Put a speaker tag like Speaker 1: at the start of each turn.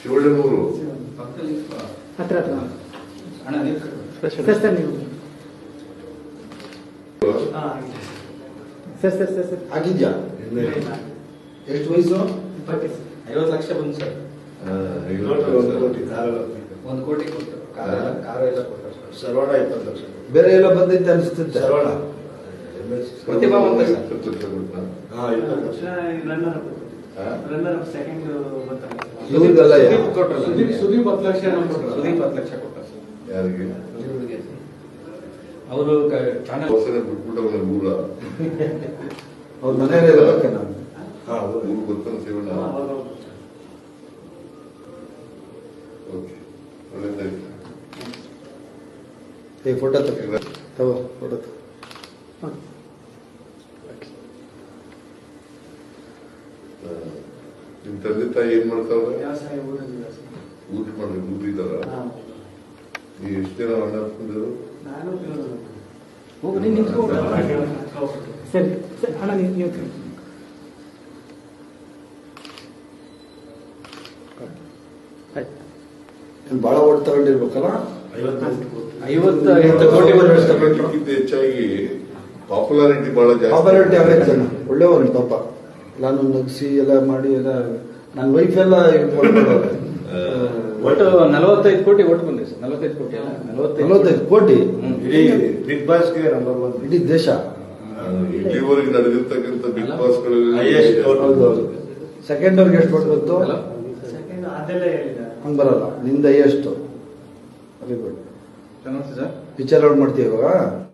Speaker 1: ಶಿವಳ್ಳನೂರು
Speaker 2: ಹತ್ರ sir sir ನೀವು sir sir sir sir
Speaker 3: ಆಗಿದ್ಯಾ? ಎಷ್ಟು ವಯಸ್ಸು?
Speaker 4: 50 ಲಕ್ಷ ಬಂತು ಸರ್. 1 ಕೋಟಿ ಕೊಟ್ಟು ಕಾರ ಎಲ್ಲ ಕೊಟ್ಟರು ಸರ್.
Speaker 3: ಸರ್ವಣ 20 ಲಕ್ಷ. ಬೇರೆ ಎಲ್ಲ ಬಂದೈತೆ ಅನಿಸುತ್ತೆ. ಸರ್ವಣ
Speaker 4: ಪ್ರತಿಭಾವಂತ ಸರ್.
Speaker 1: 20 ಲಕ್ಷ ಕೊಟ್ಟ.
Speaker 3: ಹಾ 20 ಲಕ್ಷ.
Speaker 2: ರನ್ನರ್ ಸೆಕೆಂಡ್ ಬರ್ತಾರೆ.
Speaker 3: ಇವ್ರಿಗೆಲ್ಲ
Speaker 4: ಸುದೀಪ್ 10 ಲಕ್ಷ ಸುದೀಪ್ 10 ಲಕ್ಷ ಕೊಟ್ಟ ಸರ್.
Speaker 1: ಯಾರಿಗೆ?
Speaker 4: ಅವರು ಚಾನಲ್
Speaker 1: ಹೊಸನೆ ಬಿಟ್ಬಿಟ್ಟವಲ್ಲ ಊರ.
Speaker 3: ಅವ್ರ ಮನೆಯಲ್ಲೇ ಇರಬೇಕೆ ನಾನು. ಹಾ
Speaker 1: ಊರು ಗೊತ್ತಲ್ಲ ಶಿವಣ್ಣ. ಓಕೆ ಒಳ್ಳೆದಾಯ್ತು.
Speaker 3: ಫೋಟೋ ತಗೋ ಫೋಟೋ
Speaker 1: ನಿಮ್ ತಂದೆ ತಾಯಿ ಏನ್ ಮಾಡ್ತಾವ್ರೆ? ಊಟ ಮಾಡಿ ಊರಿದಾರ. ನೀವು ಎಷ್ಟು ಜನ ಅಣ್ಣ ಹಾಕೊಂಡಿದ್ರು?
Speaker 2: ಸರಿ ಸರ್ ಅಣ್ಣ ನೀವು
Speaker 3: ಬಹಳ ಓಟ್ ತಗೊಂಡಿರ್ಬೇಕಲ್ಲ.
Speaker 4: 50 ಕೋಟಿ
Speaker 1: ಅದಕ್ಕಿಂತ ಹೆಚ್ಚಾಗಿ ಪಾಪ್ಯುಲಾರಿಟಿ ಬಹಳ
Speaker 3: ಪಾಪ್ಯುಲಾರಿಟಿ
Speaker 1: ಜಾಸ್ತಿ.
Speaker 3: ಆಗೈತೆ ಜನ ಒಳ್ಳೆಯವನು ಪಾಪ. ನಾನು ನಗಿಸಿ ಎಲ್ಲ ಮಾಡಿ ಎಲ್ಲ ನನ್ನ ವೈಫ್ ಎಲ್ಲ
Speaker 4: ಒಟ್ಟು 45 ಕೋಟಿ ಓಟ್ ಬಂದಿದೆ ಸರ್. 45 ಕೋಟಿ ಅಲ್ಲ
Speaker 3: 45 ಕೋಟಿ
Speaker 5: ಇಡೀ ಬಿಗ್ ಬಾಸ್ಗೆ ನಂಬರ್ 1
Speaker 3: ಇಡೀ ದೇಶ.
Speaker 1: ಇಲ್ಲಿವರೆಗೆ ನಡೆದಿರ್ತಕ್ಕಂಥ ಬಿಗ್ ಬಾಸ್
Speaker 5: Highest vote.
Speaker 3: ಹೌದು. ಸೆಕೆಂಡ್ ಅವ್ರಿಗೆ ಎಷ್ಟು ಕೊಟ್ಟು ಬಂತು? ಹಂಗೆ ಬರಲ್ಲ. ನಿಂದ ಎಷ್ಟು? Very good.
Speaker 4: Sir.
Speaker 3: Picture out ಮಾಡ್ತೀವಿ ಇವಾಗ.